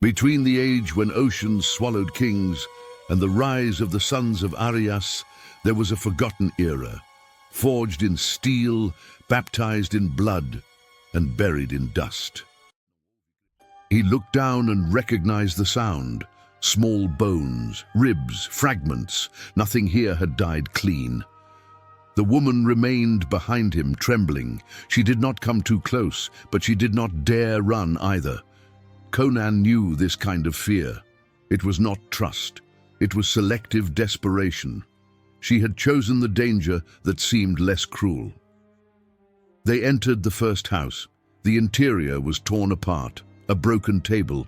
Between the age when oceans swallowed kings and the rise of the sons of Arias, there was a forgotten era, forged in steel, baptized in blood, and buried in dust. He looked down and recognized the sound. Small bones, ribs, fragments. Nothing here had died clean. The woman remained behind him, trembling. She did not come too close, but she did not dare run either. Conan knew this kind of fear. It was not trust. It was selective desperation. She had chosen the danger that seemed less cruel. They entered the first house. The interior was torn apart. A broken table,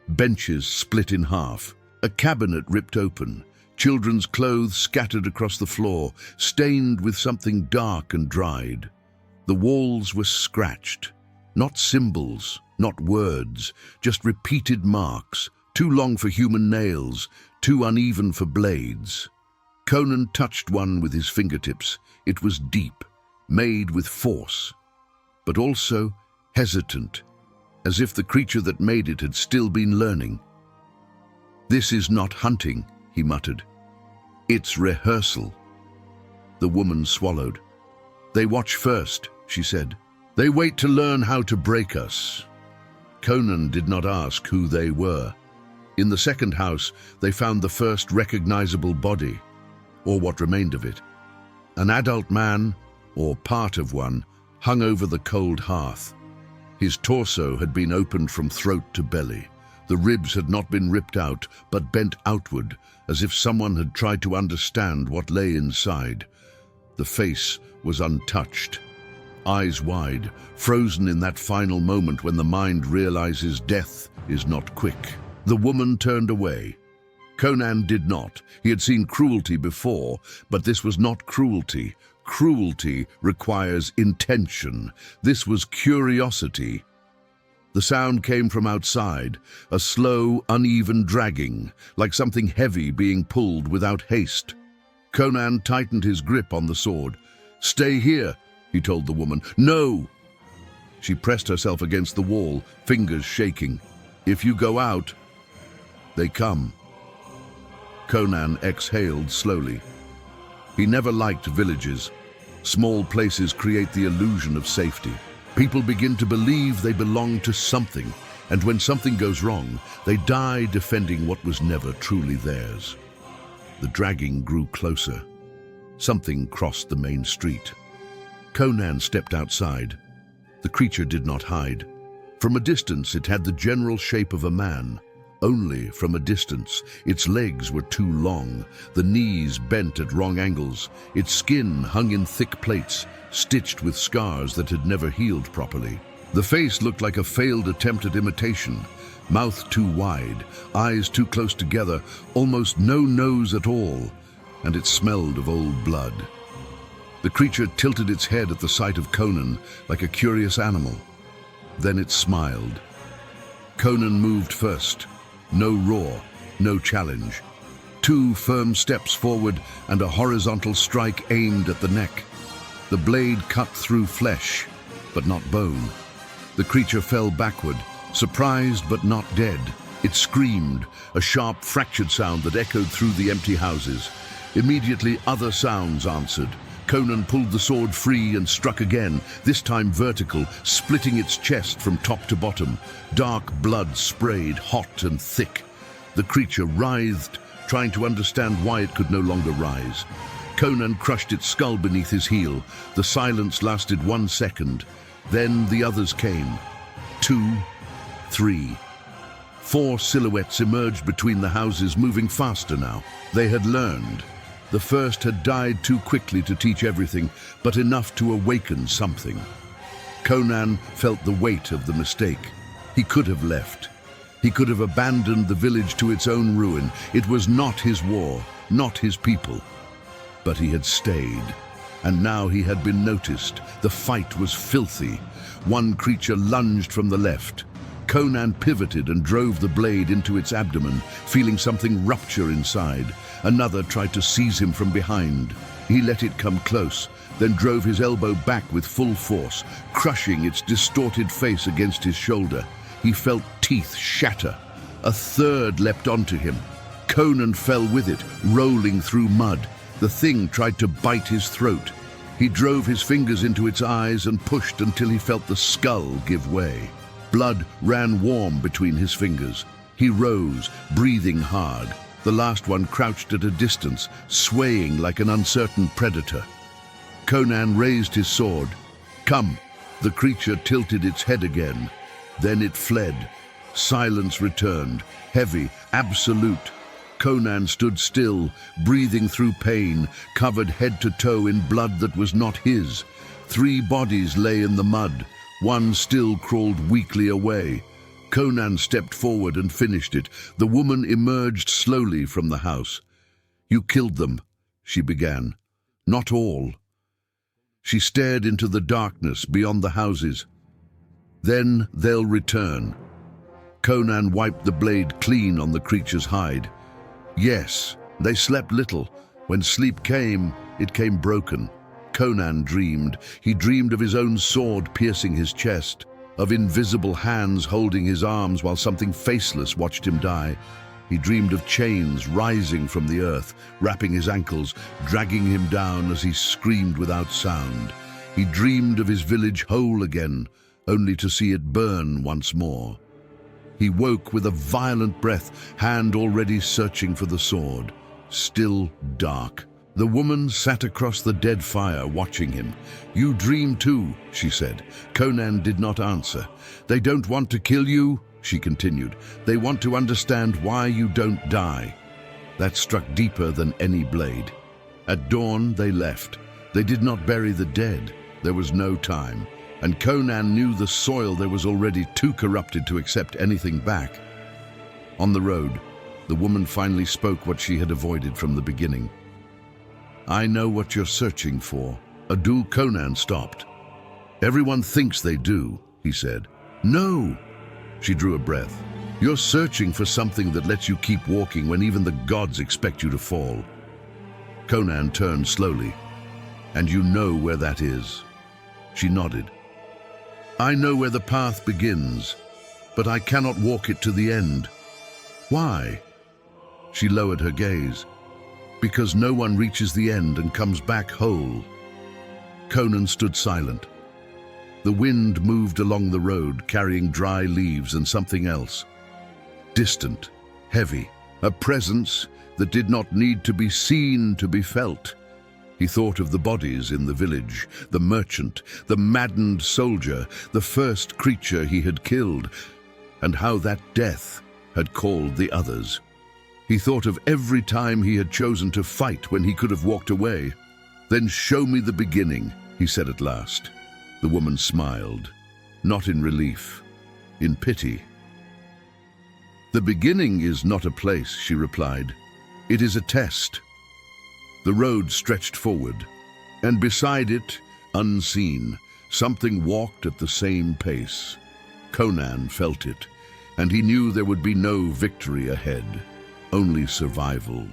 benches split in half, a cabinet ripped open, children's clothes scattered across the floor, stained with something dark and dried. The walls were scratched, not symbols, not words, just repeated marks, too long for human nails, too uneven for blades. Conan touched one with his fingertips. It was deep, made with force, but also hesitant, as if the creature that made it had still been learning. "This is not hunting," he muttered. "It's rehearsal." The woman swallowed. "They watch first," she said. "They wait to learn how to break us." Conan did not ask who they were. In the second house, they found the first recognizable body, or what remained of it. An adult man, or part of one, hung over the cold hearth. His torso had been opened from throat to belly. The ribs had not been ripped out, but bent outward, as if someone had tried to understand what lay inside. The face was untouched, eyes wide, frozen in that final moment when the mind realizes death is not quick. The woman turned away. Conan did not. He had seen cruelty before, but this was not cruelty. Cruelty requires intention. This was curiosity. The sound came from outside, a slow, uneven dragging, like something heavy being pulled without haste. Conan tightened his grip on the sword. "Stay here," he told the woman. "No!" She pressed herself against the wall, fingers shaking. "If you go out, they come." Conan exhaled slowly. He never liked villages. Small places create the illusion of safety. People begin to believe they belong to something, and when something goes wrong, they die defending what was never truly theirs. The dragging grew closer. Something crossed the main street. Conan stepped outside. The creature did not hide. From a distance, it had the general shape of a man. Only from a distance. Its legs were too long, the knees bent at wrong angles. Its skin hung in thick plates, stitched with scars that had never healed properly. The face looked like a failed attempt at imitation. Mouth too wide, eyes too close together, almost no nose at all, and it smelled of old blood. The creature tilted its head at the sight of Conan, like a curious animal. Then it smiled. Conan moved first. No roar, no challenge. 2 firm steps forward and a horizontal strike aimed at the neck. The blade cut through flesh, but not bone. The creature fell backward, surprised but not dead. It screamed, a sharp, fractured sound that echoed through the empty houses. Immediately, other sounds answered. Conan pulled the sword free and struck again, this time vertical, splitting its chest from top to bottom. Dark blood sprayed, hot and thick. The creature writhed, trying to understand why it could no longer rise. Conan crushed its skull beneath his heel. The silence lasted 1 second. Then the others came. 2, 3. 4 silhouettes emerged between the houses, moving faster now. They had learned. The first had died too quickly to teach everything, but enough to awaken something. Conan felt the weight of the mistake. He could have left. He could have abandoned the village to its own ruin. It was not his war, not his people. But he had stayed, and now he had been noticed. The fight was filthy. One creature lunged from the left. Conan pivoted and drove the blade into its abdomen, feeling something rupture inside. Another tried to seize him from behind. He let it come close, then drove his elbow back with full force, crushing its distorted face against his shoulder. He felt teeth shatter. A third leapt onto him. Conan fell with it, rolling through mud. The thing tried to bite his throat. He drove his fingers into its eyes and pushed until he felt the skull give way. Blood ran warm between his fingers. He rose, breathing hard. The last one crouched at a distance, swaying like an uncertain predator. Conan raised his sword. "Come!" The creature tilted its head again. Then it fled. Silence returned, heavy, absolute. Conan stood still, breathing through pain, covered head to toe in blood that was not his. 3 bodies lay in the mud. One still crawled weakly away. Conan stepped forward and finished it. The woman emerged slowly from the house. "You killed them," she began. "Not all." She stared into the darkness beyond the houses. "Then they'll return." Conan wiped the blade clean on the creature's hide. "Yes, they slept little. When sleep came, it came broken." Conan dreamed. He dreamed of his own sword piercing his chest, of invisible hands holding his arms while something faceless watched him die. He dreamed of chains rising from the earth, wrapping his ankles, dragging him down as he screamed without sound. He dreamed of his village whole again, only to see it burn once more. He woke with a violent breath, hand already searching for the sword. Still dark. The woman sat across the dead fire, watching him. "You dream too," she said. Conan did not answer. "They don't want to kill you," she continued. "They want to understand why you don't die." That struck deeper than any blade. At dawn, they left. They did not bury the dead. There was no time. And Conan knew the soil there was already too corrupted to accept anything back. On the road, the woman finally spoke what she had avoided from the beginning. "I know what you're searching for." Conan stopped. "Everyone thinks they do," he said. "No." She drew a breath. "You're searching for something that lets you keep walking when even the gods expect you to fall." Conan turned slowly. "And you know where that is?" She nodded. "I know where the path begins, but I cannot walk it to the end." "Why?" She lowered her gaze. "Because no one reaches the end and comes back whole." Conan stood silent. The wind moved along the road, carrying dry leaves and something else. Distant, heavy, a presence that did not need to be seen to be felt. He thought of the bodies in the village, the merchant, the maddened soldier, the first creature he had killed, and how that death had called the others. He thought of every time he had chosen to fight when he could have walked away. "Then show me the beginning," he said at last. The woman smiled, not in relief, in pity. "The beginning is not a place," she replied. "It is a test." The road stretched forward, and beside it, unseen, something walked at the same pace. Conan felt it, and he knew there would be no victory ahead, only survival.